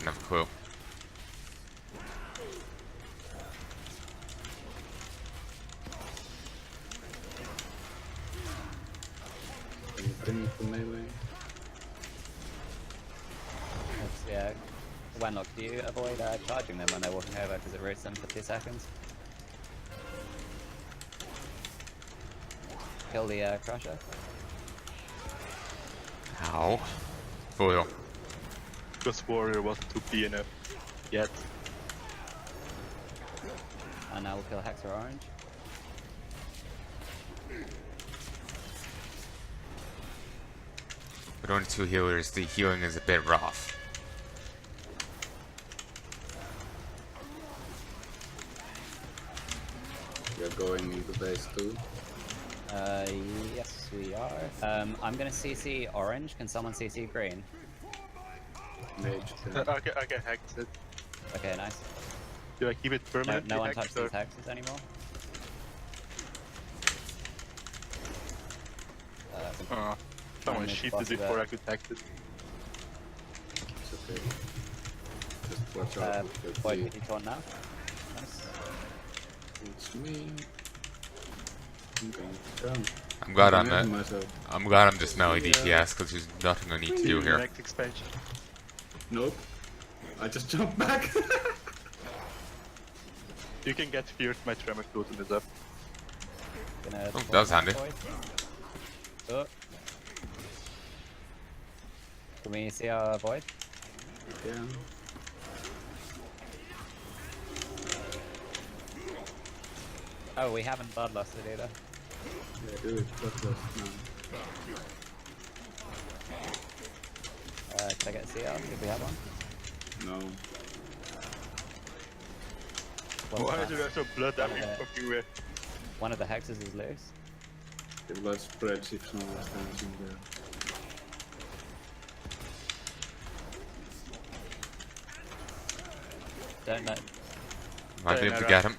have a clue. Anything for melee? Yeah. Wenlock, do you avoid charging them when they're walking over because it roots them for 2 seconds? Kill the crusher. How? Foil. Because warrior wasn't 2p enough yet. And now we'll kill Hex or Orange. With only 2 healers, the healing is a bit rough. You're going into base too. Yes we are. I'm gonna CC Orange. Can someone CC Green? Mage I get hacked. Okay, nice. Do I keep it No, permanently no one hacked, touched or- these hexes anymore. Someone Mid shifted boss before there. I could hack it. It's okay. Just watch out with your Void, feet. can you taunt now? Nice. It's me. I'm going to come. I'm glad I'm defending myself. I'm glad I'm just melee DPS because there's nothing I need to do here. Next expansion. Nope. I just jumped back. You can get feared, my tremor totem is up. Gonna Oh, that was handy. Void. Oh. Can we see our Void? Yeah. Oh, we haven't bloodlust it either. Yeah, do it. That's now. Can I get a CR if we have one? No. Well, Why is there so blood One of every the- fucking way? One of the hexes is loose. The blood spreads if someone stands in there. Don't let Might be able to get him.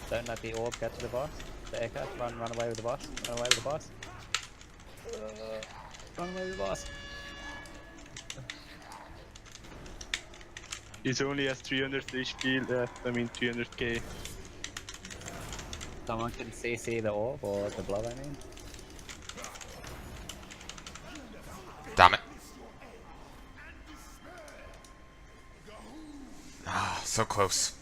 the orb get to the boss. The Echo, run away with the boss. Run away with the boss. Run away with the boss. He only has 300 HP left, I mean 300k. Someone can CC the orb or the blood, I mean. Damn it. Ah, so close.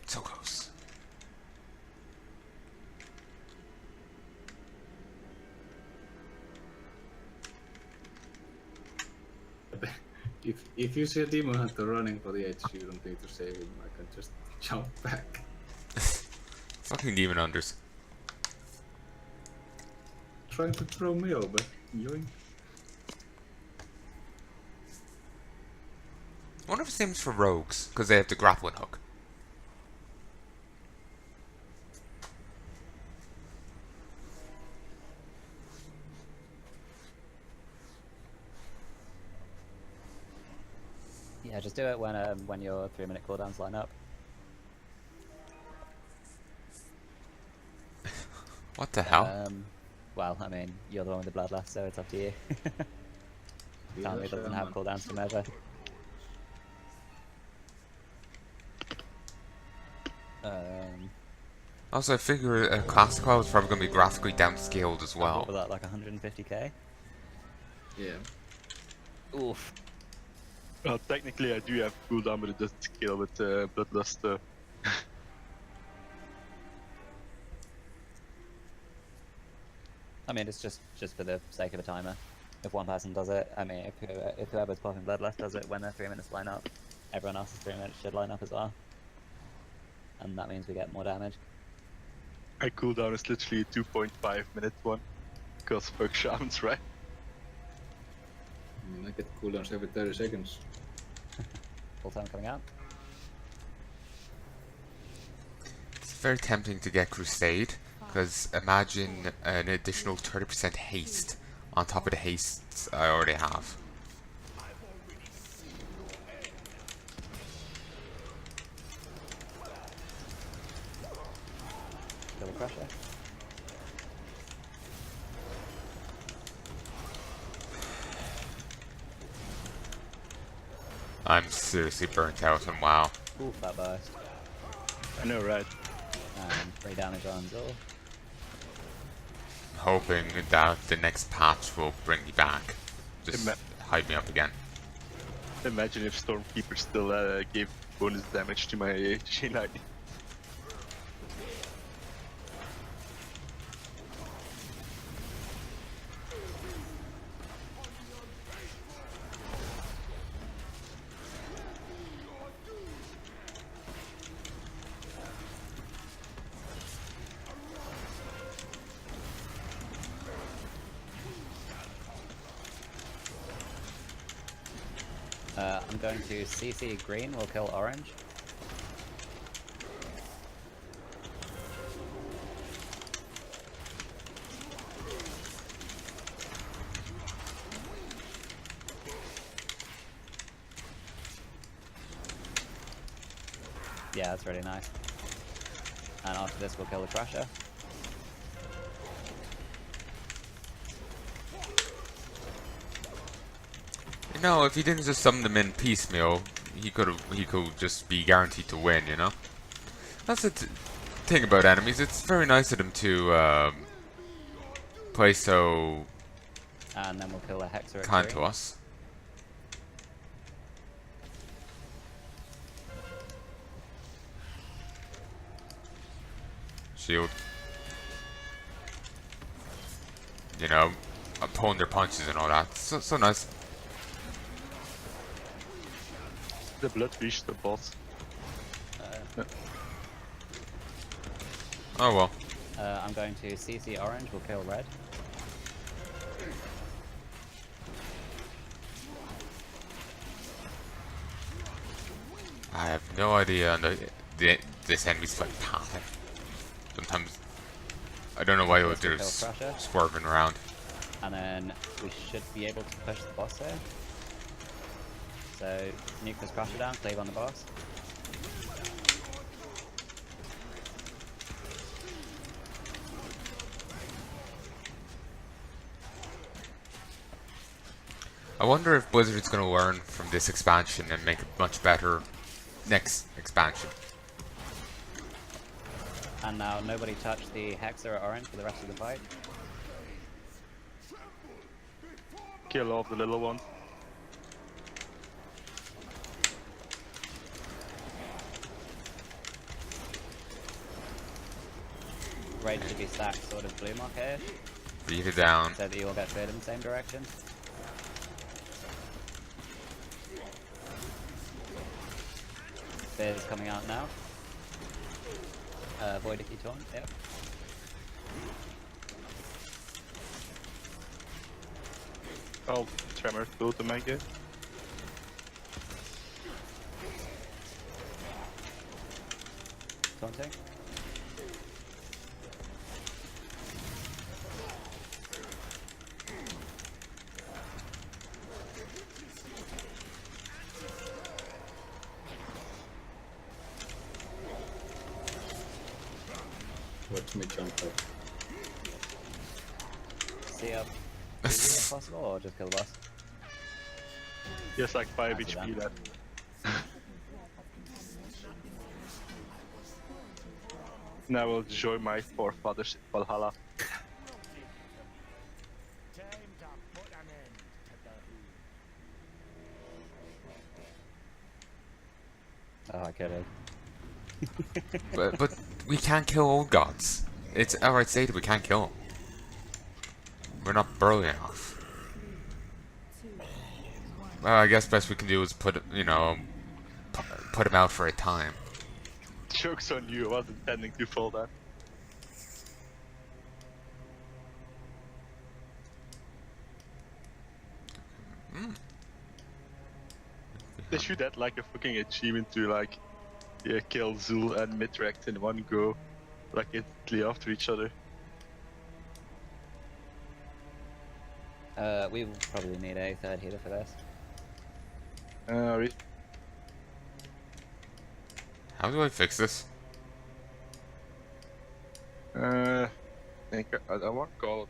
So close. If you see a demon hunter running for the edge, you don't need to save him. I can just jump back. Fucking demon hunters. Trying to throw me over. Yoink. I wonder if it's named for rogues, because they have the grappling hook. Yeah, just do it when your 3-minute cooldowns line up. What the hell? Well, I mean, you're the one with the bloodlust, so it's up to you. Palnai doesn't have cooldowns to measure. Also, I figure a classic WoW is probably going to be graphically downscaled as What was well. that, like 150k? Yeah. Oof. Well, technically I do have cooldown, but it doesn't scale with bloodlust. I mean, it's just for the sake of a timer. If one person does it, I mean, if whoever's popping bloodlust does it when their 3 minutes line up, everyone else's 3 minutes should line up as well. And that means we get more damage. My cooldown is literally a 2.5 minute one. Because fuck shamans, right? I mean, I get cooldowns every 30 seconds. Full time coming out. It's very tempting to get Crusade, because imagine an additional 30% haste on top of the hastes I already have. Kill the crusher. I'm seriously burnt out on WoW. Oof, that burst. I know, right? And 3 damage on Zul. I'm hoping that the next patch will bring me back. Just Ima- hype me up again. Imagine if Stormkeeper still gave bonus damage to my G9. I'm going to CC green, will kill orange. Yeah, that's really nice. And after this, we'll kill the Crusher. You know, if he didn't just summon them in piecemeal, he could just be guaranteed to win. You know, that's the thing about enemies. It's very nice of them to play so And then we'll kill the Hexer at kind 3. to us. Shield. You know, pulling their punches and all that. So nice. The blood reached the boss. Oh well. I'm going to CC orange, will kill red. I have no idea on this enemy's like path. Sometimes I don't know why This will they're kill Crusher. swerving around. And then we should be able to push the boss here. So, nuke this Crusher down, cleave on the boss. I wonder if Blizzard's going to learn from this expansion and make it much better next expansion. And now nobody touch the Hexer at orange for the rest of the fight. Kill off the little one. Raid should be stacked sort of blue mark-ish, Beat it down. so that you all get cleared in the same direction. Fear's coming out now. Void if you taunt, yep. Oh, Tremor built to make it. Taunting. Watch me jump up. See up. If possible, or just kill the boss? Yes, like 5 Nice HP done. left. Now I will join my forefathers in Valhalla. Oh, I could have. But we can't kill old gods. It's outright stated we can't kill them. We're not burly enough. Well, I guess best we can do is put him out for a time. Joke's on you, I wasn't intending to fall down. They should add like a fucking achievement to like kill Zul and Mythrax in one go, like instantly after each other. We will probably need a third healer for this. How do I fix this? I think I want to call it.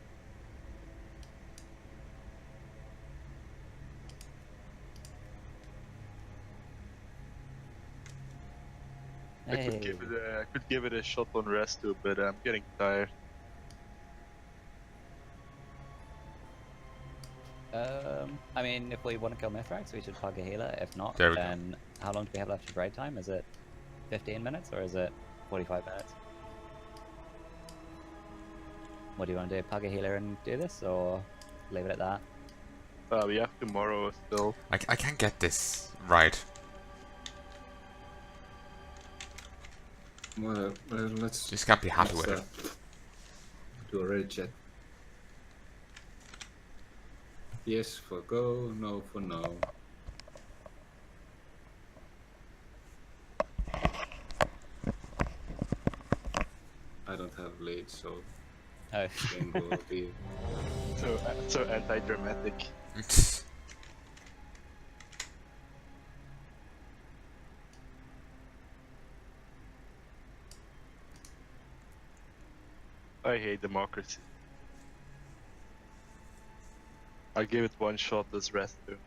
Hey. I could give it a shot on rest too, but I'm getting tired. I mean, if we want to kill Mythrax, we should plug a healer. If not, There we go. then how long do we have left for break time? Is it 15 minutes or is it 45 minutes? What do you want to do? Plug a healer and do this, or leave it at that? We have tomorrow still. I can't get this right. Well, let's Just can't be happy with it. do a raid chat. Yes for go, no for no. I don't have lead, so Oh. game will be. So anti-dramatic. I hate democracy. I'll give it one shot as rest too.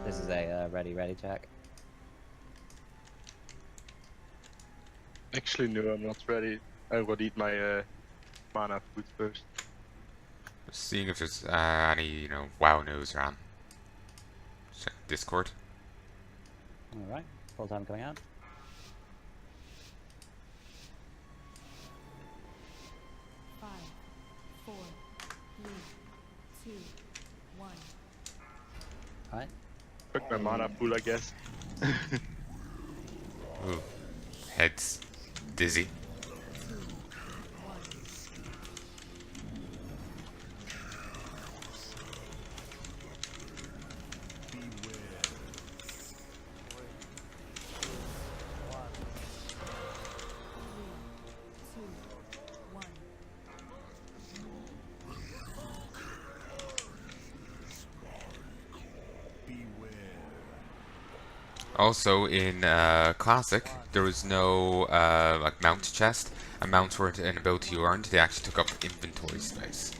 This is a ready check. Actually, no, I'm not ready. I will eat my mana food first. Seeing if there's any, you know, WoW news around. Check Discord. Alright, full time coming out. Five, four, three, two, one. Alright. Fuck my mana pool, I guess. Ooh. Heads dizzy. Also, in Classic, there was no like mount chest, and mounts weren't an ability you earned, they actually took up inventory space.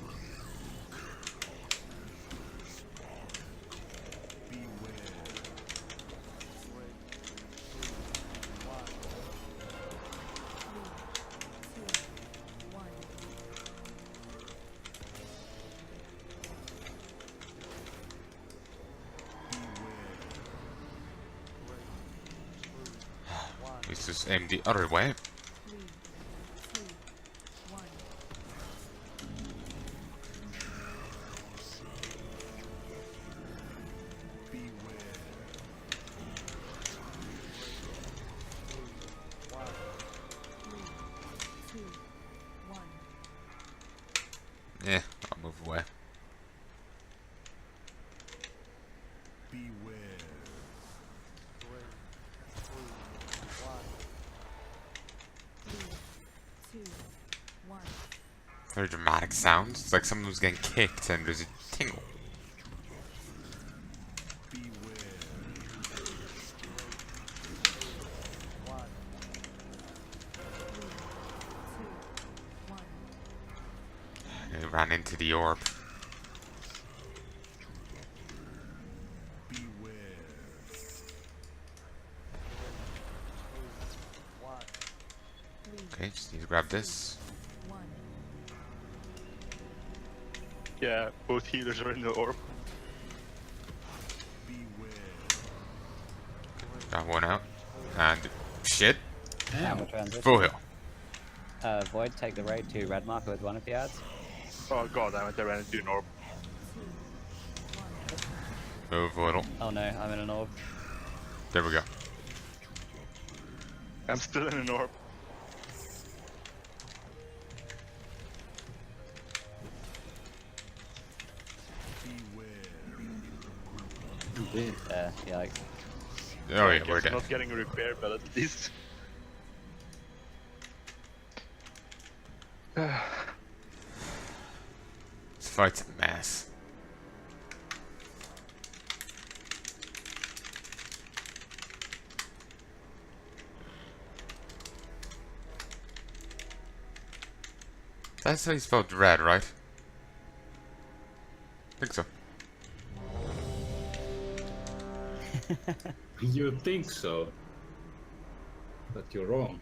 Let's just aim the other way. Yeah, I'll move away. Very dramatic sound. It's like someone was getting kicked and there's a tingle. He ran into the orb. Okay, just need to grab this. Yeah, both healers are in the orb. Got one out. And shit. Camera transition. Full heal. Void, take the raid to red marker with one of the ads. Oh god, I ran into an orb. Move a little. Oh no, I'm in an orb. There we go. I'm still in an orb. Yikes. Oh I yeah, guess we're I'm dead. not getting a repair, but at least. This fight's a mess. That's how you spell dread, right? I think so. You think so, but you're wrong.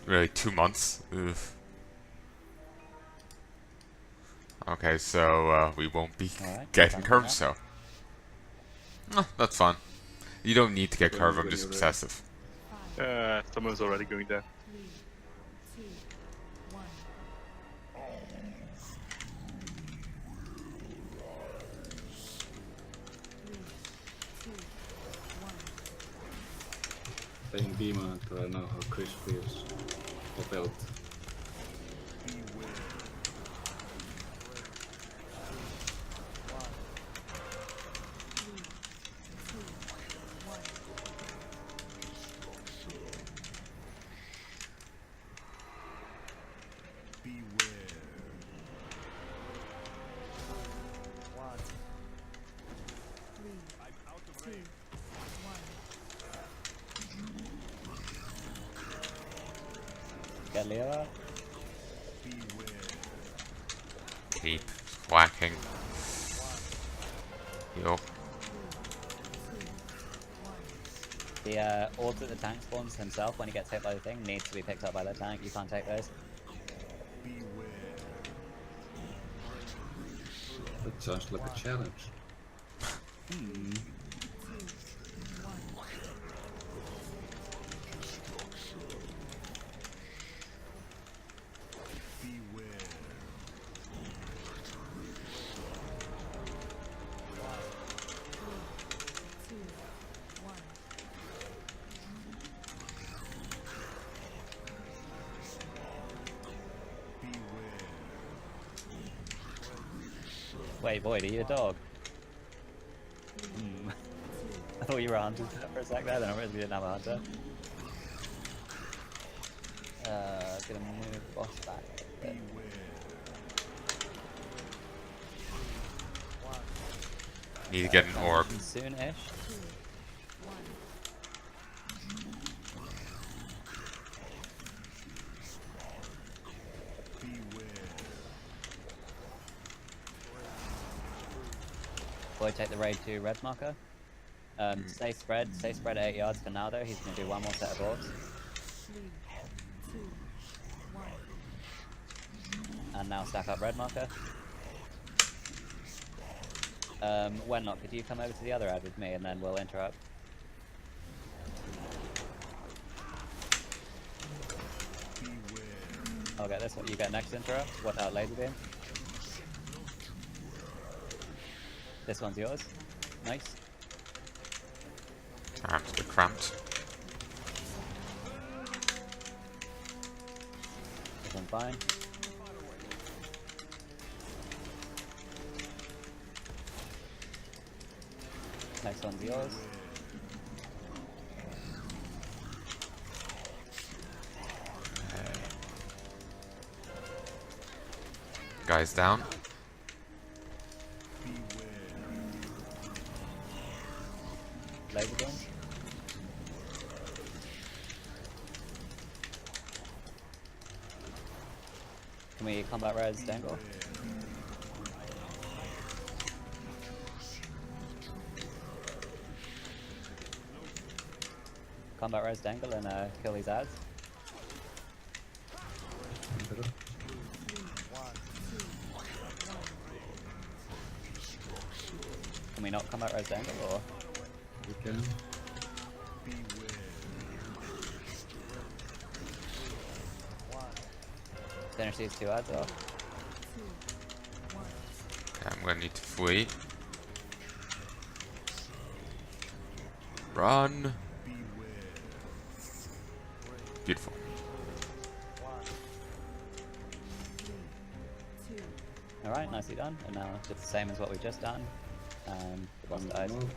Really, 2 months? Ugh. Okay, so we won't be Alright, getting sounds curved, good. so. Oh, that's fine. You don't need to get When- curved, I'm when just you're ready. obsessive. Someone's already going there. 3, 2, 1. Playing Demon right now, how Chris feels. Or felt. Get Leo out. Keep whacking. Yo. The orbs that the tank spawns himself when he gets hit by the thing needs to be picked up by the tank. You can't take those. That sounds like a challenge. Wait, Void, are you a dog? I thought you were a hunter for a sec there, then I realized we didn't have a hunter. Gonna move boss back a bit. Need to get an orb. Soon-ish. Boy, take the raid to red marker. Stay spread at 8 yards for now though, he's gonna do one more set of orbs. 3, 2, 1. And now stack up red marker. Wenlock, could you come over to the other ad with me and then we'll interrupt? I'll get this one, you get next interrupt. What out laser beam? This one's yours. Nice. I'm a bit cramped. This one's fine. Next one's yours. Guys down. Laser beam. Can we combat res dangle? Combat res dangle and kill these ads. Can we not combat res dangle or? We can. Finish these two ads off. Okay, I'm gonna need to flee. Run. Beautiful. Alright, nicely done. And now just the same as what we've just done. The boss dies. Move.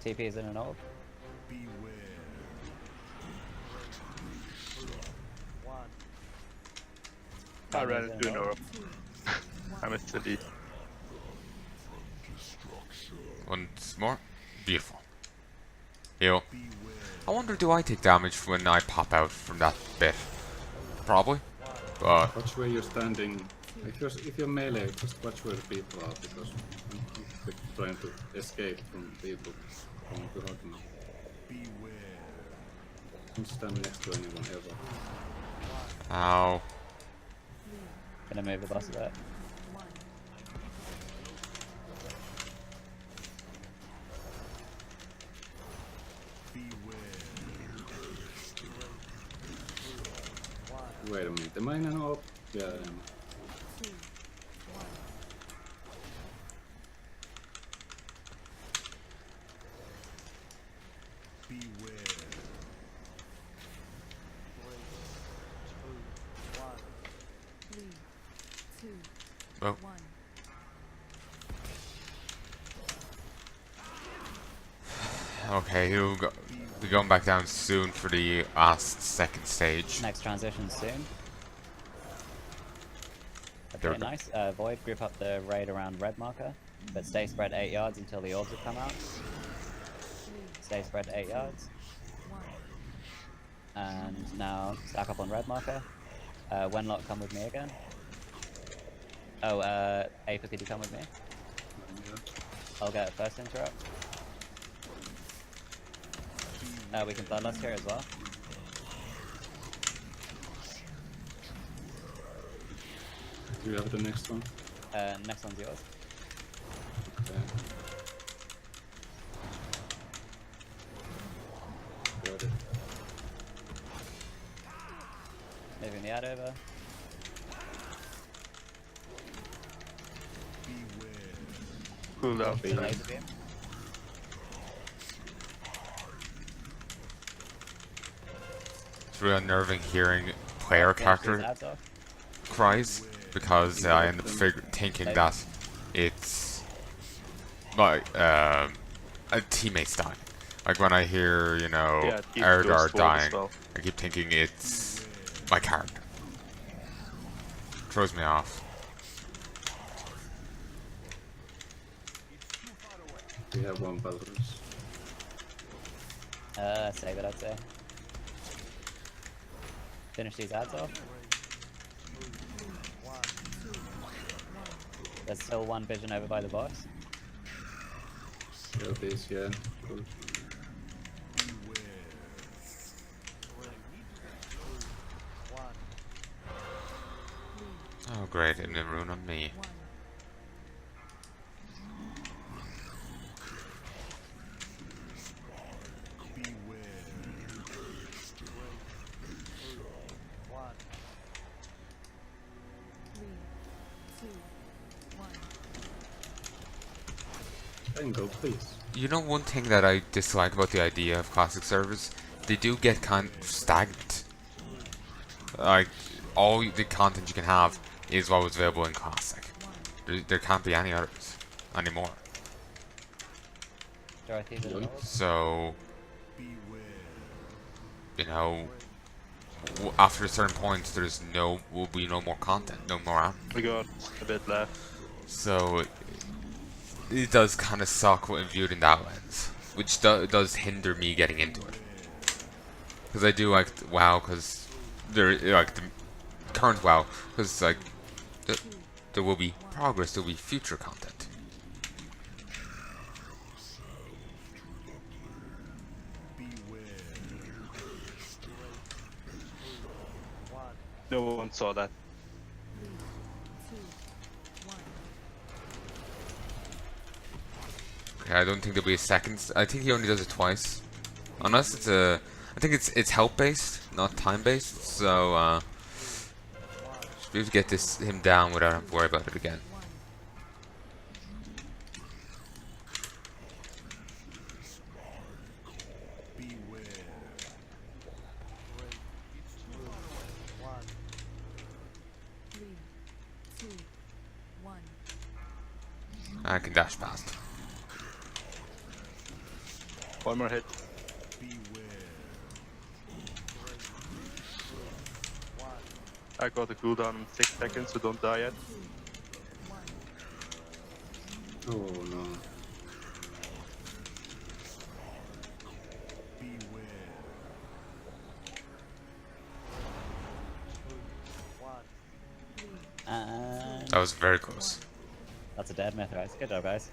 TP is in an orb. I ran Palnai's in into an orb. two, I missed the lead. Once more. Beautiful. Heal. I wonder, do I take damage when I pop out from that bit? Probably. But Watch where you're standing. If you're melee, just watch where the people are, because I'm trying to escape from people coming to hug me. Don't stand next to anyone ever. ow. Gonna move the boss a bit. Wait a minute, am I in an orb? Yeah, I am. two, one. Three, two, Oh. one. Okay, he'll go. We're going back down soon for the last second stage. Next transition soon. There Okay, we go. nice. Void, group up the raid around red marker, but stay spread 8 yards until the orbs have come out. Stay spread 8 yards. And now stack up on red marker. Wenlock, come with me again. Oh, Aper, could you come with me? I'll get a first interrupt. We can bloodlust here as well. Do you have the next one? Next one's yours. Okay. Got it. Moving the ad over. Cool down. The laser beam. It's really unnerving hearing player Finish these character ads off. cries because I end up thinking that it's like a teammate's dying. Like when I hear, you know, Yeah, it keeps Erdar those forward dying, as well. I keep thinking it's my character. Throws me off. We have one Belarus. Save it, I'd say. Finish these ads off. There's still one vision over by the boss. Kill this, yeah. Cool. Oh great, and then rune on me. One. Three, two, one. Tango, please. You know one thing that I dislike about the idea of classic servers? They do get kind of stagnant. Like, all the content you can have is what was available in classic. There can't be any others anymore. Dorothy's in the north. So, you know, after a certain point, will be no more content, no more ammo. We got a bit left. So, it does kind of suck when viewed in that lens, which does hinder me getting into it. Because I do like WoW, because like the current WoW, because like there will be progress, there will be future content. No one saw that. Two, one. Okay, I don't think there'll be a second. I think he only does it twice, unless it's a. I think it's health based, not time based. So should be able to get him down without having to worry about it again. Three, two, one. I can dash past. One more hit. I got a cooldown in 6 seconds, so don't die yet. Oh no. And That was very close. that's a dead Mythrax. Good job, guys.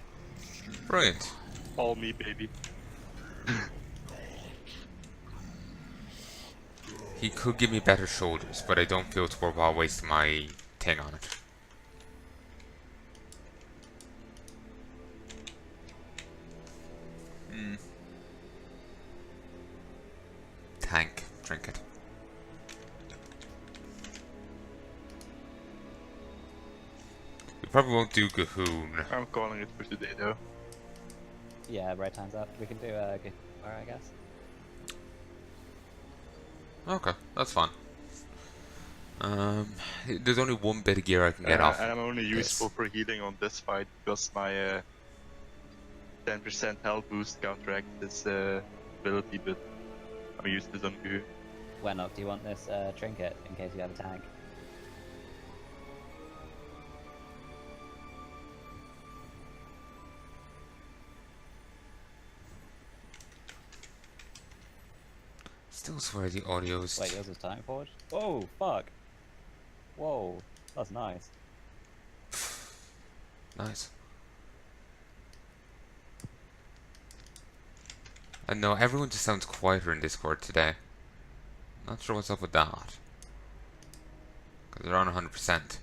Brilliant. All me, baby. He could give me better shoulders, but I don't feel it's worthwhile wasting my thing on it. Tank trinket. We probably won't do Gahoon. I'm calling it for today though. Yeah, right time's up. We can do Gifar, I guess. Okay, that's fine. There's only one bit of gear I can get off. And I'm only this. useful for healing on this fight because my 10% health boost counteracts this ability, but I'm useless on Goo. Wenok, do you want this trinket in case you have a tank? Still swear the audio is. Wait, yours was Time Forge? Whoa, fuck! Whoa, that's nice. Nice. I know everyone just sounds quieter in Discord today. Not sure what's up with that. Because they're on 100%.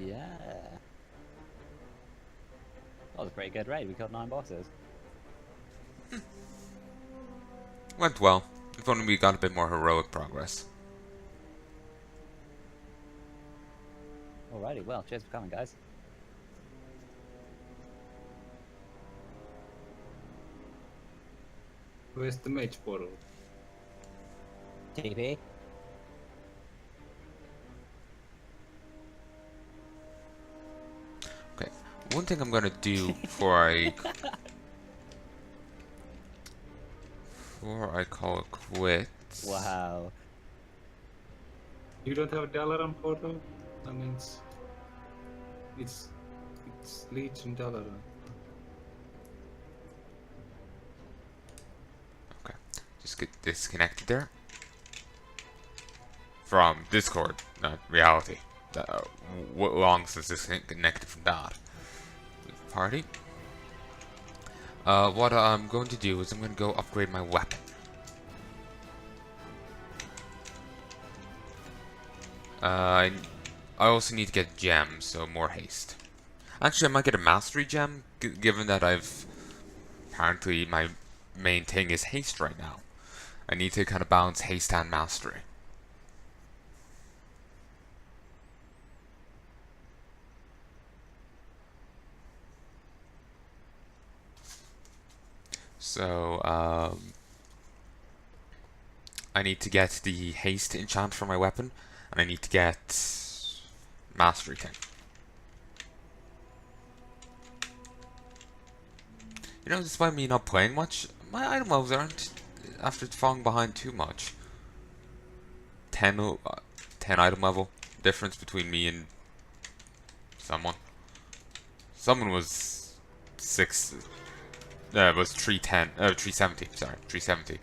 Yeah. That was a pretty good raid. We killed 9 bosses. Went well. If only we got a bit more heroic progress. Alrighty, well, cheers for coming, guys. Where's the mage portal? TP. Okay. One thing I'm gonna do before I call it quits. Wow. You don't have a Dalaran portal? That means it's Legion Dalaran. Okay. Just get disconnected there. From Discord, not reality. What long since disconnected from that? Party. What I'm going to do is I'm going to go upgrade my weapon. I also need to get gems, so more haste. Actually, I might get a mastery gem, given that apparently my main thing is haste right now. I need to kind of balance haste and mastery. So, I need to get the haste enchant for my weapon, and I need to get mastery thing. You know, despite me not playing much, my item levels aren't, after falling behind too much. 10 item level difference between me and someone. Someone was 6. It was 370. Sorry, 370.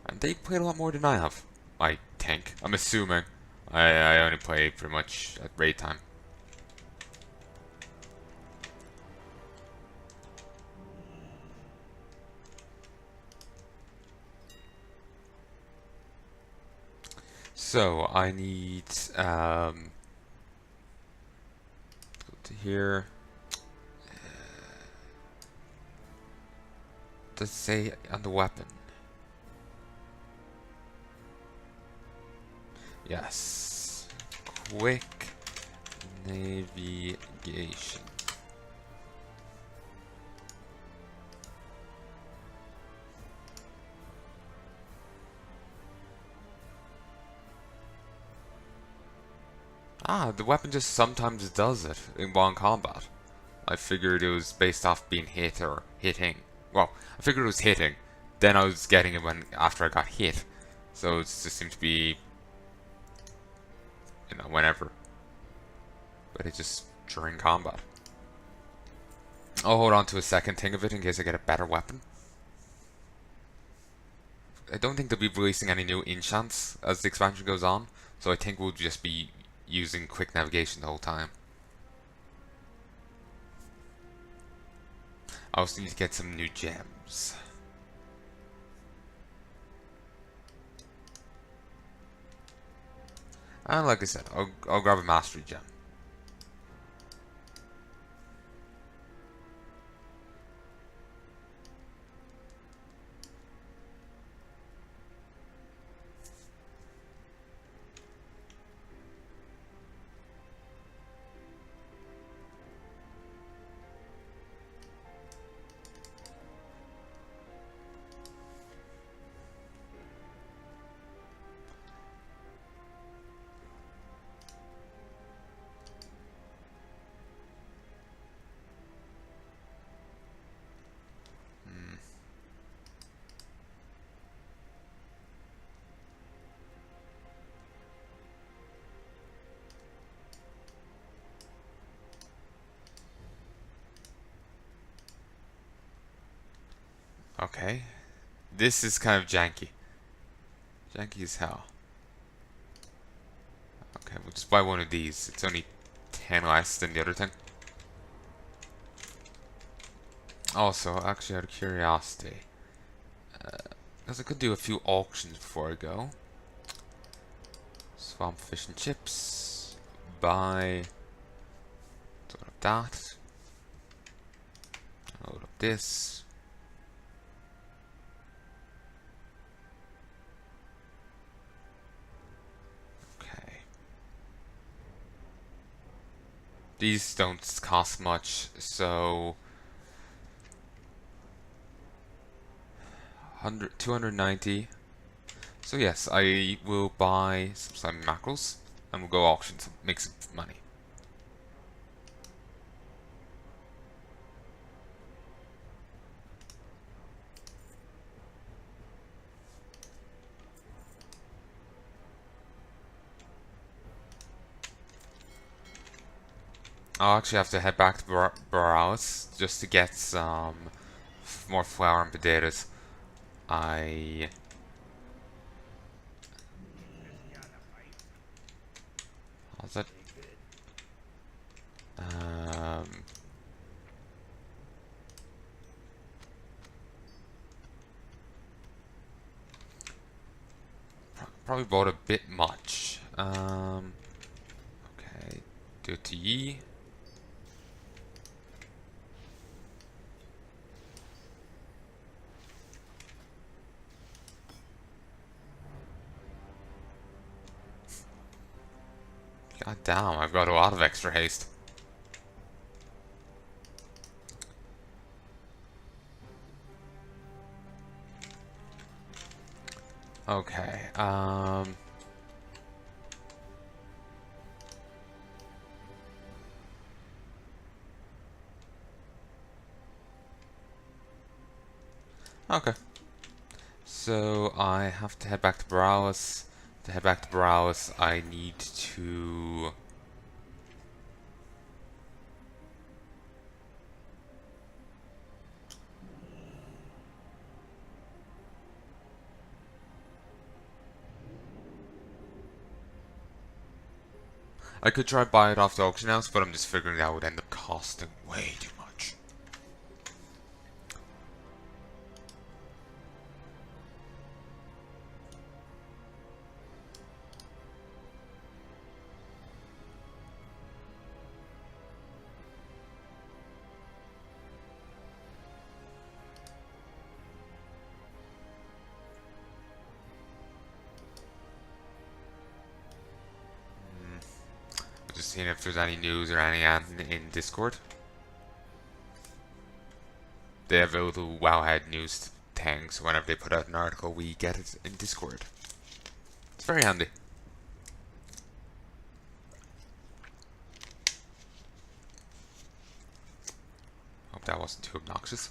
And they played a lot more than I have. I think. I'm assuming. I only play pretty much at raid time. So I need go to here. Does it say on the weapon? Yes. Quick navigation. Ah, the weapon just sometimes does it in one combat. I figured it was based off being hit or hitting. Well, I figured it was hitting. Then I was getting it when after I got hit. So it just seemed to be, you know, whenever. But it's just during combat. I'll hold on to a second thing of it in case I get a better weapon. I don't think they'll be releasing any new enchants as the expansion goes on. So I think we'll just be using quick navigation the whole time. I also need to get some new gems. And like I said, I'll grab a mastery gem. Okay. This is kind of janky. Janky as hell. Okay, we'll just buy one of these. It's only 10 less than the other thing. Also, actually out of curiosity, because I could do a few auctions before I go. Swamp fish and chips. Buy sort of that. Load up this. These don't cost much, so 290. So yes, I will buy some slimy mackerels and we'll go auction to make some money. I'll actually have to head back to Borealis just to get some more flour and potatoes. How's that? Probably bought a bit much. Okay, do it to Yi. God damn, I've got a lot of extra haste. Okay, okay. So I have to head back to Borealis. To head back to Borealis, I need to... I could try buy it off the auction house, but I'm just figuring that would end up costing way too much. Just seeing if there's any news or any in Discord. They have a little Wowhead news thing, so whenever they put out an article, we get it in Discord. It's very handy. that wasn't too obnoxious.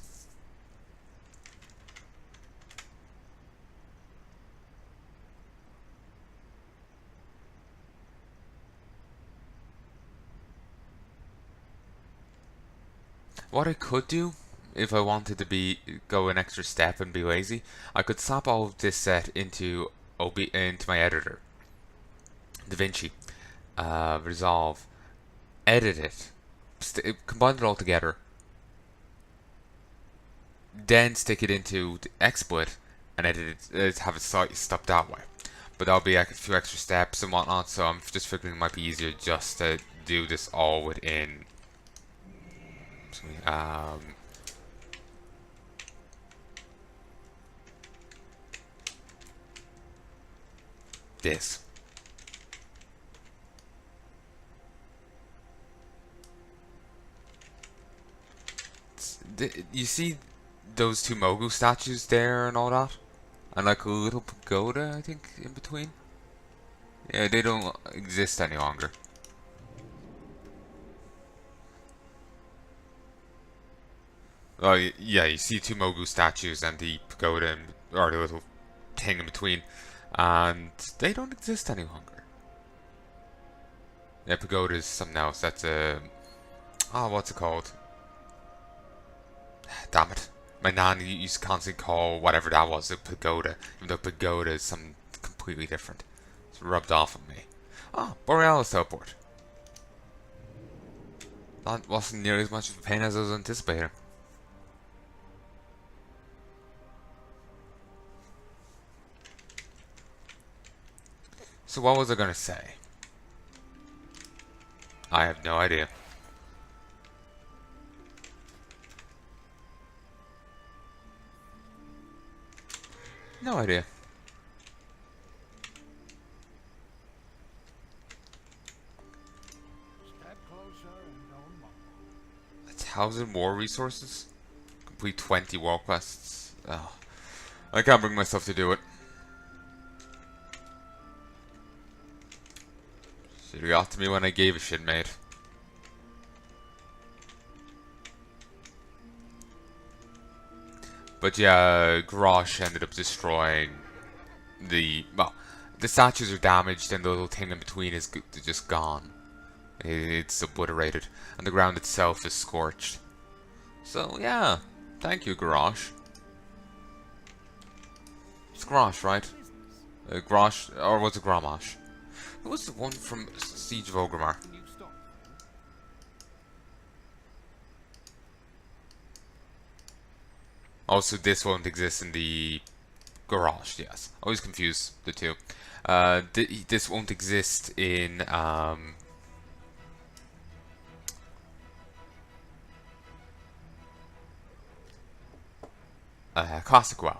What I could do, if I wanted to go an extra step and be lazy, I could slap all of this set into my editor, DaVinci, Resolve, edit it, combine it all together, then stick it into the XSplit and edit it, have it stop that way. But that'll be like a few extra steps and whatnot, so I'm just figuring it might be easier just to do this all within this. You see those two Mogu statues there and all that? And like a little pagoda, I think, in between? Yeah, they don't exist any longer. Oh, yeah, you see two Mogu statues and the pagoda, or the little thing in between. And they don't exist any longer. Yeah, pagoda is something else. That's a... oh, what's it called? Damn it. My nan used to constantly call whatever that was a pagoda, even though pagoda is something completely different. It's rubbed off on me. Oh, Borealis teleport. That wasn't nearly as much of a pain as I was anticipating. So what was I gonna say? I have no idea. No idea. Step closer and don't mumble. 1,000 war resources? Complete 20 war quests. Oh, I can't bring myself to do it. Should've got to me when I gave a shit, mate. But yeah, Grosh ended up destroying the... well, the statues are damaged and the little thing in between is just gone. It's obliterated. And the ground itself is scorched. So yeah, thank you, Grosh. It's Grosh, right? Grosh, or was it Gramash? Who was the one from Siege of Orgrimmar? Can you stop? Also, this won't exist in the garage, yes. I always confuse the two. This won't exist in, Classic WoW.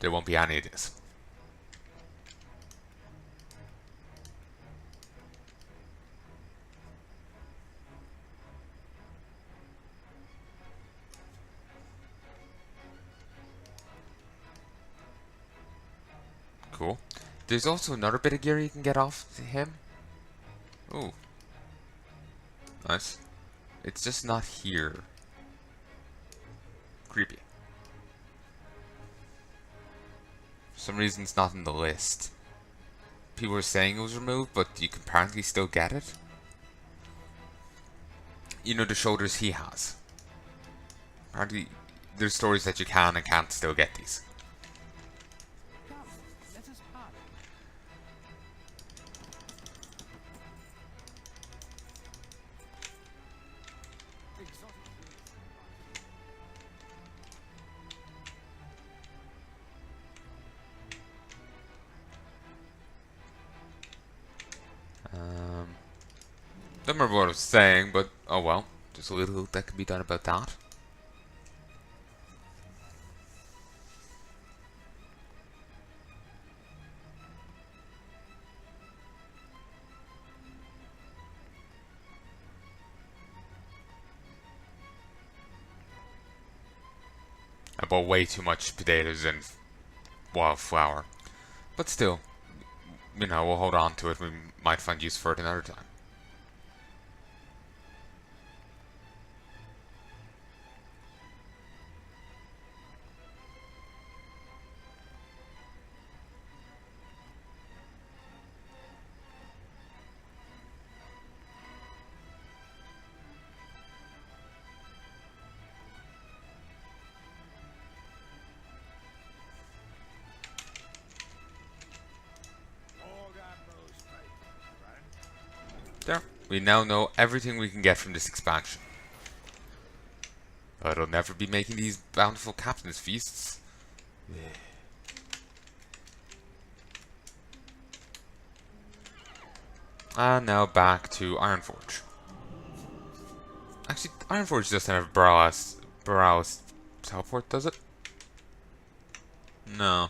There won't be any of this. Cool. There's also another bit of gear you can get off him. Ooh. Nice. It's just not here. Creepy. For some reason it's not in the list. People were saying it was removed, but you can apparently still get it. You know the shoulders he has. Apparently there's stories that you can and can't still get these. Come, let us hurry. Exotic. Don't remember what I was saying, but oh well. There's a little that can be done about that. I bought way too much potatoes and wildflower. But still, you know, we'll hold on to it. We might find use for it another time. We now know everything we can get from this expansion. But I'll never be making these bountiful captain's feasts. And now back to Ironforge. Actually, Ironforge doesn't have Borealis teleport, does it? No.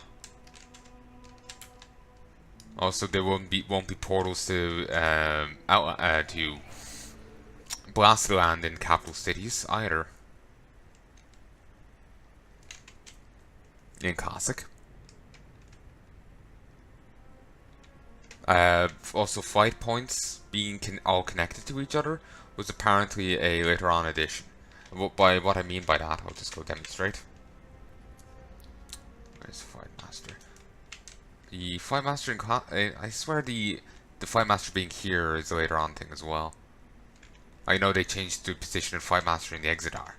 Also, there won't be portals to to Blastland in capital cities either. In Classic. Also, fight points being all connected to each other was apparently a later on addition. By what I mean by that, I'll just go demonstrate. Where's the Fight Master? The Fight Master in I swear the Fight Master being here is a later on thing as well. I know they changed the position of Fight Master in the Exodar.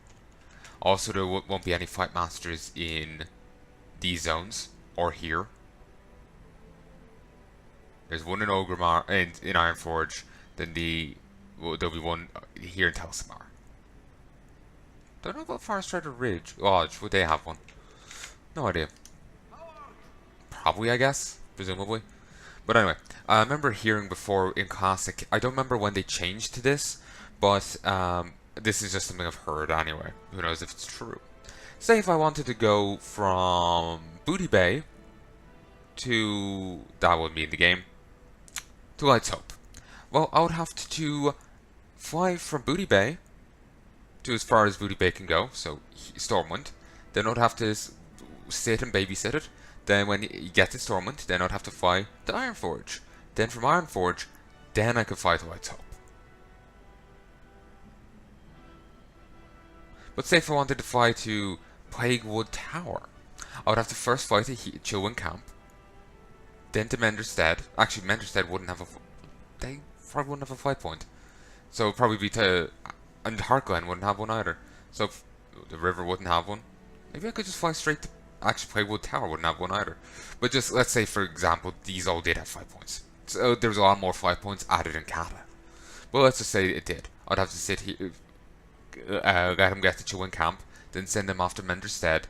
Also, there won't be any Fight Masters in these zones or here. There's one in Ogrimmar in Ironforge. Then there'll be one here in Telsamar. Don't know about Forest Strider Ridge. Lodge, would they have one? No idea. Probably, I guess. Presumably. But anyway, I remember hearing before in Classic, I don't remember when they changed to this, but this is just something I've heard anyway. Who knows if it's true. Say if I wanted to go from Booty Bay to, that would be in the game, to Light's Hope. Well, I would have to fly from Booty Bay to as far as Booty Bay can go, so Stormwind. Then I'd have to sit and babysit it. Then when you get to Stormwind, then I'd have to fly to Ironforge. Then from Ironforge, then I could fly to Light's Hope. But say if I wanted to fly to Plaguewood Tower, I would have to first fly to Chilwyn Camp, then to Menderstead. Actually, Menderstead wouldn't have they probably wouldn't have a flight point. So it'd probably be to, and Heartglen wouldn't have one either. So if the river wouldn't have one. Maybe I could just fly straight to, actually Plaguewood Tower wouldn't have one either. But just, let's say for example, these all did have flight points. So there's a lot more flight points added in Kata. But let's just say it did. I'd have to sit here, let him get to Chilwyn Camp, then send him off to Menderstead,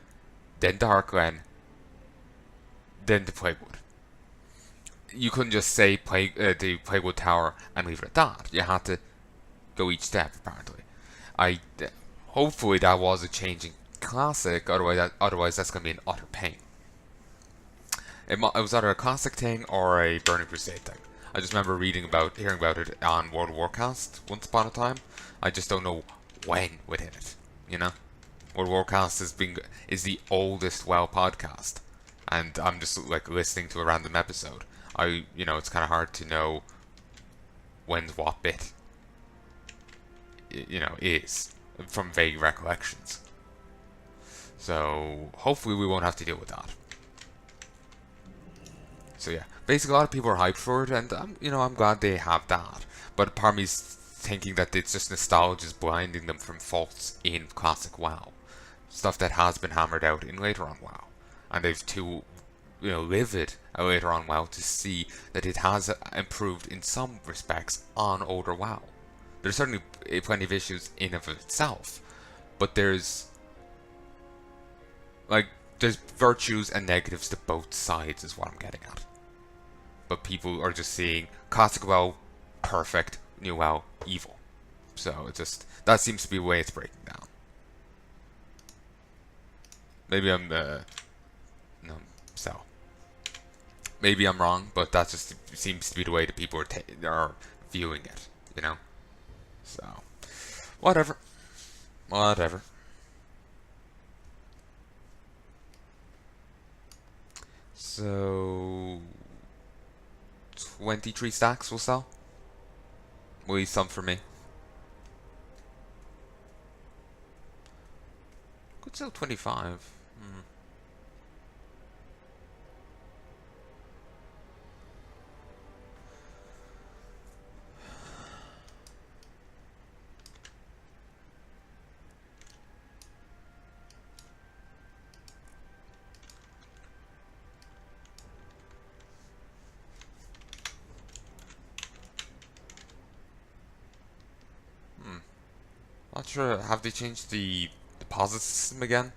then to Heartglen, then to Plaguewood. You couldn't just say the Plaguewood Tower and leave it at that. You had to go each step, apparently. Hopefully that was a change in Classic, otherwise that's going to be an utter pain. It was either a Classic thing or a Burning Crusade thing. I just remember hearing about it on World of Warcraft once upon a time. I just don't know when within it, you know? World of Warcraft is the oldest WoW podcast, and I'm just like listening to a random episode. It's kind of hard to know when's what bit, is from vague recollections. So hopefully we won't have to deal with that. So yeah, basically a lot of people are hyped for it, and I'm glad they have that. But part of me is thinking that it's just nostalgia is blinding them from faults in Classic WoW, stuff that has been hammered out in later on WoW, and they've too live it later on WoW to see that it has improved in some respects on older WoW. There's certainly plenty of issues in of itself, but there's virtues and negatives to both sides is what I'm getting at. But people are just seeing Classic WoW perfect, new WoW evil. So that seems to be the way it's breaking down. Maybe maybe I'm wrong, but that just seems to be the way that people are viewing it, So, whatever. So, 23 stacks will sell. Will be some for me. Could sell 25. Not sure. Have they changed the deposit system again?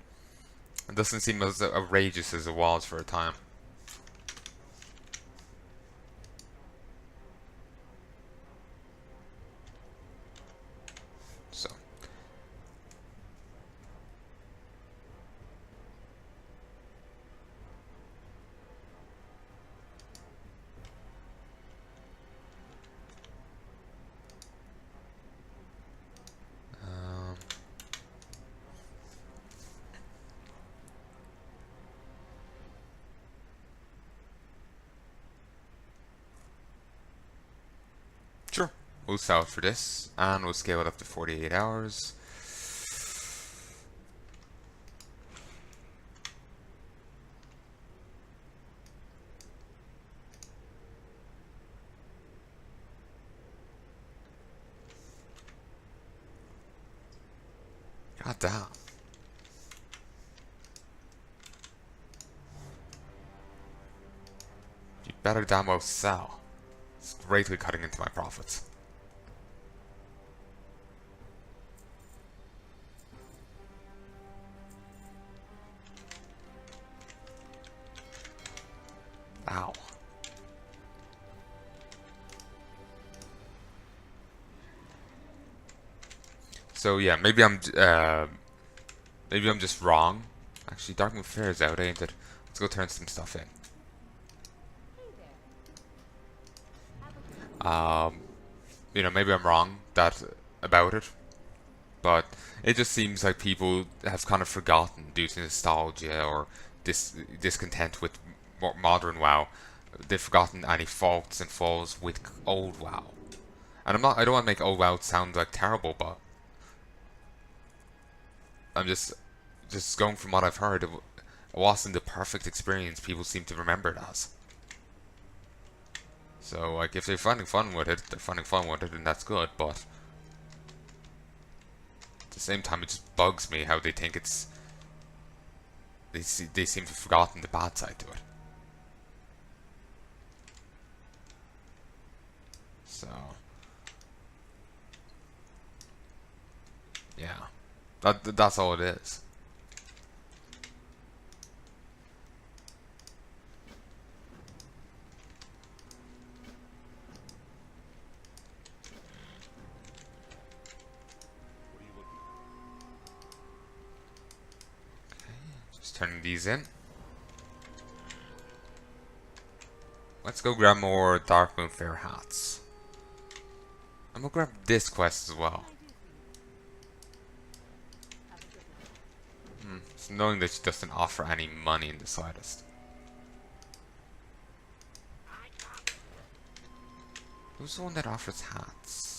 It doesn't seem as outrageous as it was for a time. So. Sure. We'll sell it for this, and we'll scale it up to 48 hours. God damn. You better damn well sell. It's greatly cutting into my profits. Ow. So yeah, maybe I'm just wrong. Actually, Darkmoon Faire is out, ain't it? Let's go turn some stuff in. You know, maybe I'm wrong about it, but it just seems like people have kind of forgotten due to nostalgia or discontent with modern WoW. They've forgotten any faults and flaws with old WoW. And I don't want to make old WoW sound like terrible, but I'm just going from what I've heard. It wasn't the perfect experience people seem to remember it as. So, like, if they're finding fun with it, they're finding fun with it, and that's good, but at the same time, it just bugs me how they think it's... They seem to have forgotten the bad side to it. So... yeah. That's all it is. Just turning these in. Let's go grab more Darkmoon Faire hats. I'm gonna grab this quest as well. It's annoying that she doesn't offer any money in the slightest. Who's the one that offers hats?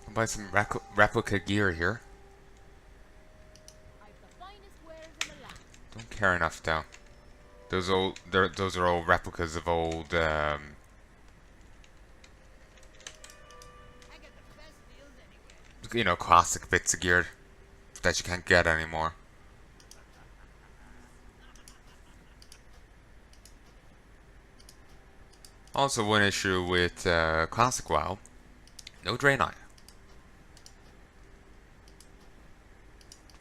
I'll buy some replica gear here. Don't care enough though. Those are all replicas of old you know, classic bits of gear that you can't get anymore. Also, one issue with classic WoW: no Draenei.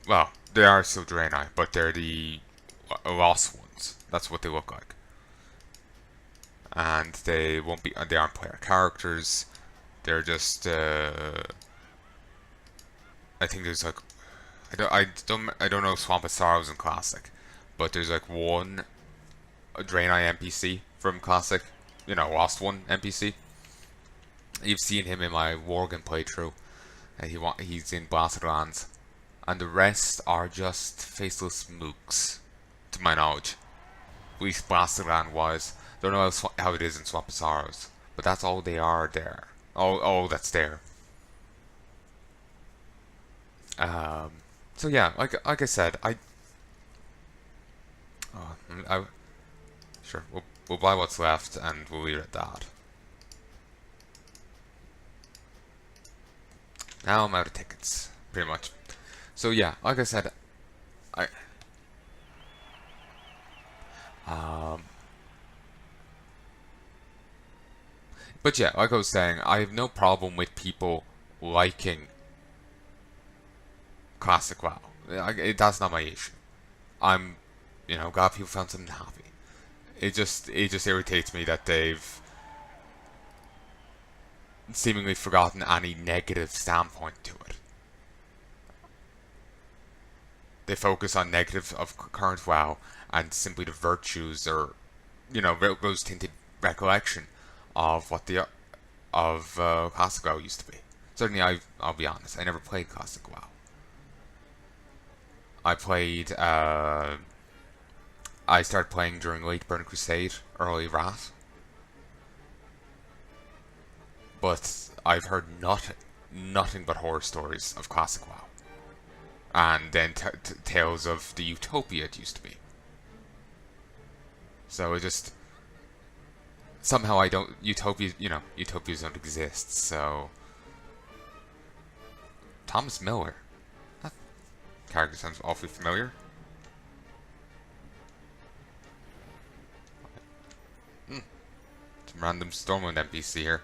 Well, they are still Draenei, but they're the lost ones. That's what they look like. And they won't be. They aren't player characters. They're just. I think there's like. I don't know Swamp of Sorrows in Classic, but there's like one Draenei NPC from Classic. You know, Lost One NPC. You've seen him in my Worgen playthrough. He's in Blasted Lands. And the rest are just faceless mooks, to my knowledge. At least Blasted Land was. Don't know how it is in Swamp of Sorrows, but that's all they are there. All that's there. So yeah, like I said, sure we'll buy what's left and we'll leave it at that. Now I'm out of tickets, pretty much. So yeah, like I said, I but yeah, like I was saying, I have no problem with people liking classic WoW. That's not my issue. I'm, glad people found something happy. It just irritates me that they've seemingly forgotten any negative standpoint to it. They focus on negative of current WoW and simply the virtues or, rose-tinted recollection of what the classic WoW used to be. Certainly, I'll be honest, I never played classic WoW. I played. I started playing during late Burning Crusade, early Wrath, but I've heard nothing but horror stories of classic WoW, and then tales of the utopia it used to be. So it just somehow I don't utopias don't exist. So Thomas Miller, that character sounds awfully familiar. Some random Stormwind NPC here.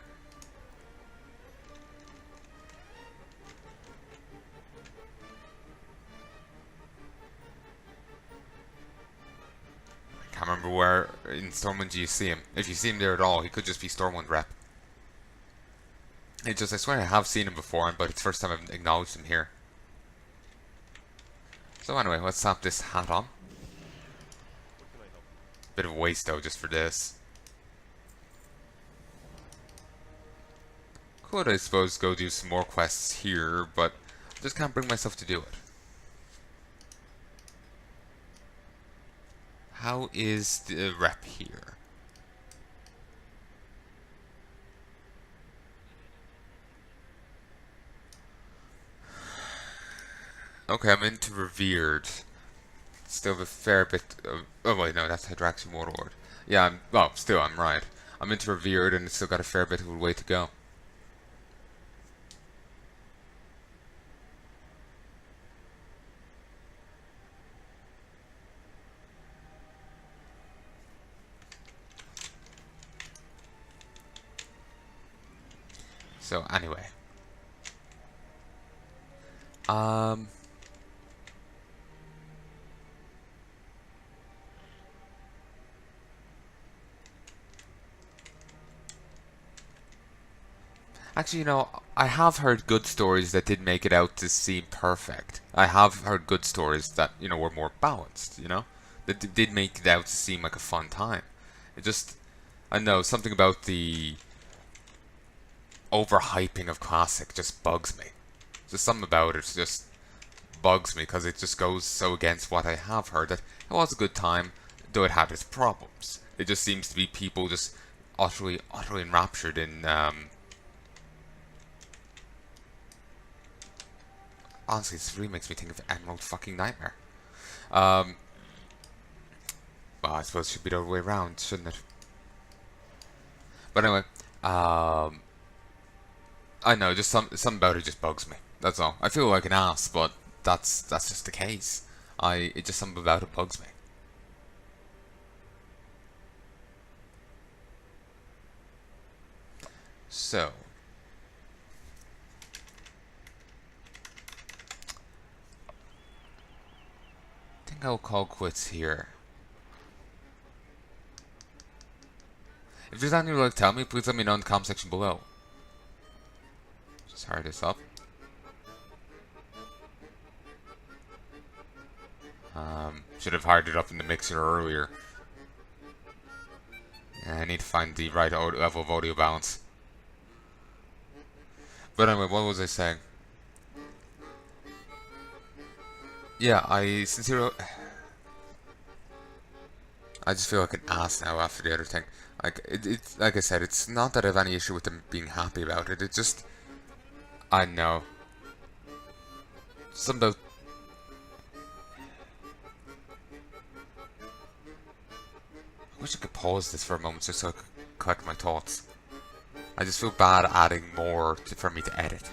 I can't remember where in Stormwind do you see him. If you see him there at all, he could just be Stormwind rep. I swear I have seen him before, but it's the first time I've acknowledged him here. So anyway, let's slap this hat on. Bit of a waste though, just for this. Could, I suppose, go do some more quests here, but I just can't bring myself to do it. How is the rep here? Okay, I'm into Revered. Still have a fair bit of... Oh wait, no, that's Hydraxian Warlord. Yeah, I'm right. I'm into Revered and it's still got a fair bit of a way to go. So anyway, actually, I have heard good stories that did make it out to seem perfect. I have heard good stories that were more balanced. That did make it out to seem like a fun time. I know something about the overhyping of classic just bugs me. Just something about it just bugs me because it just goes so against what I have heard that it was a good time, though it had its problems. It just seems to be people just utterly enraptured in. Honestly, this really makes me think of Emerald fucking Nightmare. Well, I suppose it should be the other way around, shouldn't it? But anyway, I know, just something about it just bugs me. That's all. I feel like an ass, but that's just the case. It just something about it bugs me. So, I think I'll call quits here. If there's anything you'd like to tell me, please let me know in the comment section below. Just hire this up. Should have hired it up in the mixer earlier. Yeah, I need to find the right level of audio balance. But anyway, what was I saying? Yeah, I sincerely... I just feel like an ass now after the other thing. Like I said, it's not that I have any issue with them being happy about it. It's just... I know. Something about... I wish I could pause this for a moment just so I could collect my thoughts. I just feel bad adding more for me to edit.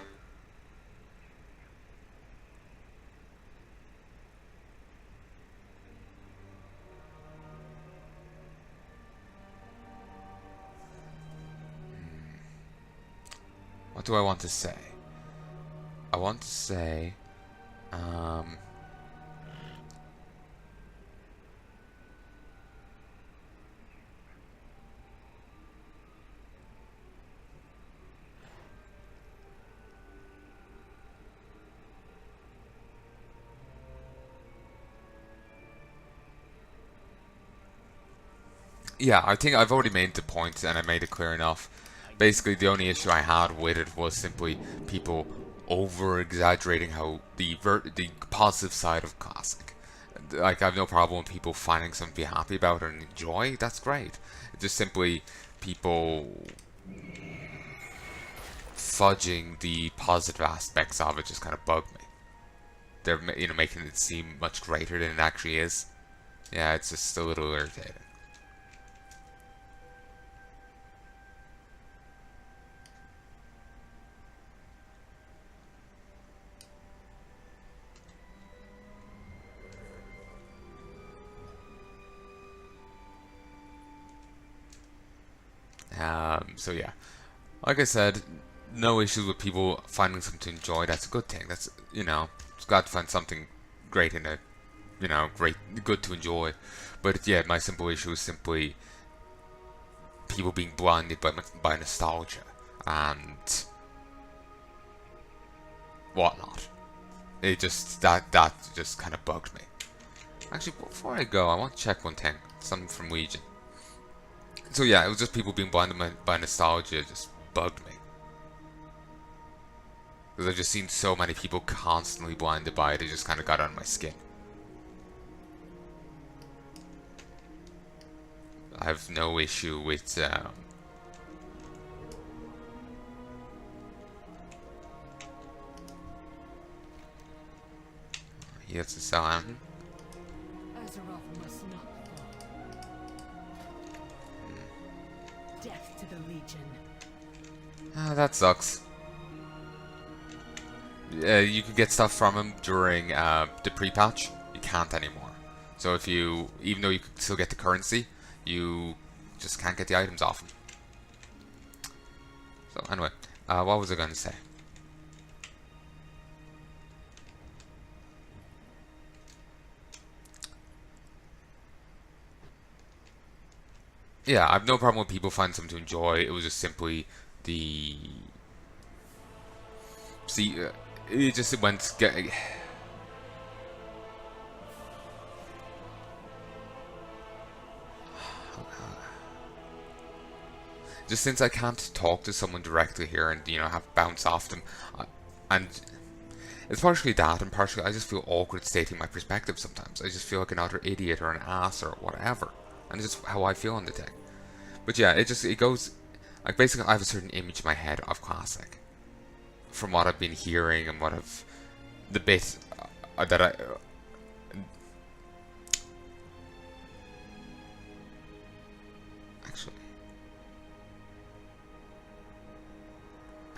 What do I want to say? I want to say, yeah, I think I've already made the point and I made it clear enough. Basically, the only issue I had with it was simply people over-exaggerating how the positive side of Classic. Like, I have no problem with people finding something to be happy about and enjoy. That's great. It's just simply people fudging the positive aspects of it just kind of bugged me. They're making it seem much greater than it actually is. Yeah, it's just a little irritating. So yeah, like I said, no issues with people finding something to enjoy. That's a good thing. That's, it's glad to find something great in it, good to enjoy. But yeah, my simple issue is simply people being blinded by nostalgia and whatnot. It just that just kind of bugged me. Actually, before I go, I want to check one thing. Something from Legion. So yeah, it was just people being blinded by nostalgia. It just bugged me. Because I've just seen so many people constantly blinded by it, it just kind of got under my skin. I have no issue with he has to sell him. Azeroth must not fall. Death to the Legion. Ah, that sucks. You could get stuff from him during the pre-patch. You can't anymore. So if you, even though you could still get the currency, you just can't get the items off him. So anyway, what was I going to say? Yeah, I have no problem with people finding something to enjoy. It was just simply the... See, it just went... Just since I can't talk to someone directly here and, have bounce off them, and it's partially that, and partially I just feel awkward stating my perspective sometimes. I just feel like an utter idiot or an ass or whatever. And it's just how I feel on the thing. But yeah, it goes, like, basically I have a certain image in my head of Classic. From what I've been hearing and what I've, the bit that I, actually,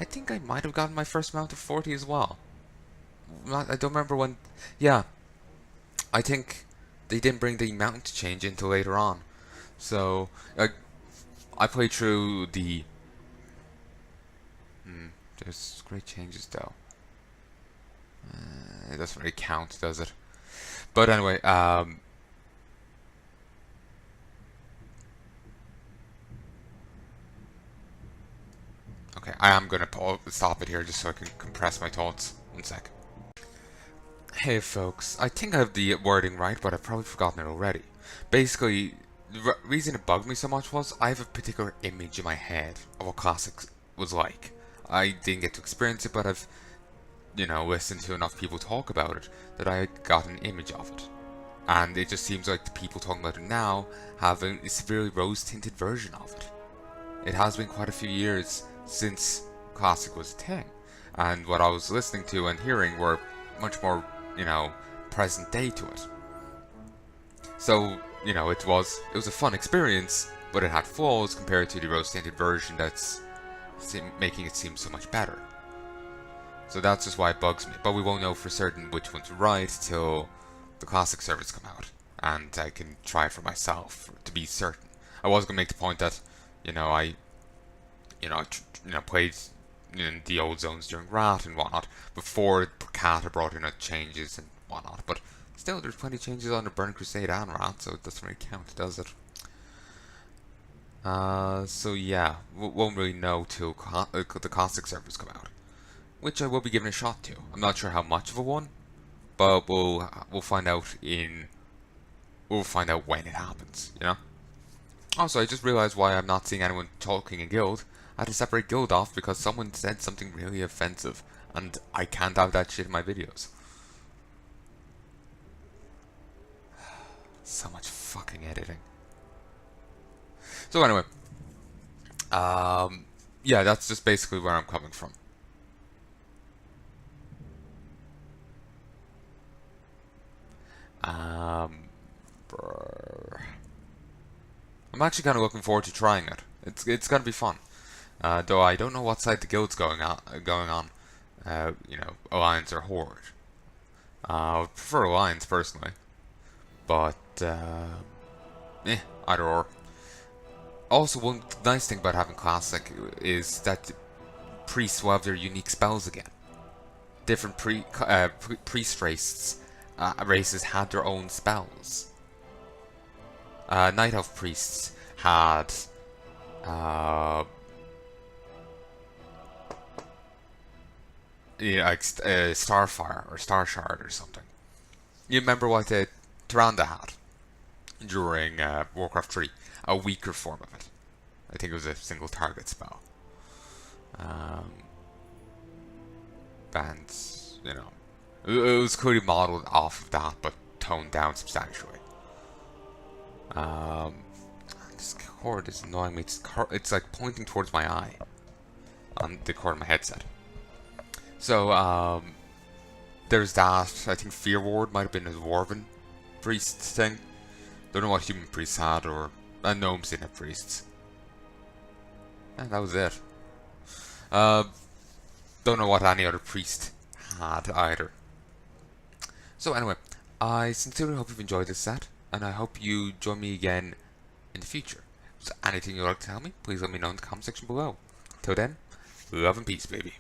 I think I might have gotten my first mount of 40 as well. I don't remember when, yeah, I think they didn't bring the mount change until later on. So, I played through the... there's great changes though. It doesn't really count, does it? But anyway, okay, I am going to stop it here just so I can compress my thoughts. One sec. Hey folks, I think I have the wording right, but I've probably forgotten it already. Basically, the reason it bugged me so much was I have a particular image in my head of what Classic was like. I didn't get to experience it, but I've, listened to enough people talk about it that I got an image of it. And it just seems like the people talking about it now have a severely rose-tinted version of it. It has been quite a few years since Classic was a thing, and what I was listening to and hearing were much more, present day to it. So, it was a fun experience, but it had flaws compared to the rose-tinted version that's making it seem so much better. So that's just why it bugs me. But we won't know for certain which one's right till the Classic servers come out, and I can try it for myself to be certain. I was gonna make the point that, I played, in the old zones during Rat and whatnot, before Kata brought in changes and whatnot. But still, there's plenty of changes on the Burning Crusade and Rat, so it doesn't really count, does it? So yeah, won't really know till the Caustic servers come out, which I will be giving a shot to. I'm not sure how much of a one, but we'll find out when it happens, you know. Also, I just realized why I'm not seeing anyone talking in guild. I had to separate guild off because someone said something really offensive, and I can't have that shit in my videos. So much fucking editing. So anyway, yeah, that's just basically where I'm coming from. I'm actually kind of looking forward to trying it. It's gonna be fun. Though I don't know what side the guild's going on. You know, Alliance or Horde. I would prefer Alliance personally, but either or. Also, one nice thing about having Classic is that priests will have their unique spells again. Different priest races had their own spells. Night Elf priests had like Starfire or Starshard or something. You remember what Tyrande had during Warcraft 3? A weaker form of it. I think it was a single target spell. And, you know, it was clearly modeled off of that, but toned down substantially. This cord is annoying me. It's like pointing towards my eye on the cord of my headset. So, there's that. I think Fear Ward might have been a Dwarven priest thing. Don't know what human priests had, or gnomes didn't have priests. And that was it. Don't know what any other priest had either. So anyway, I sincerely hope you've enjoyed this set, and I hope you join me again in the future. So anything you'd like to tell me, please let me know in the comment section below. Till then, love and peace, baby.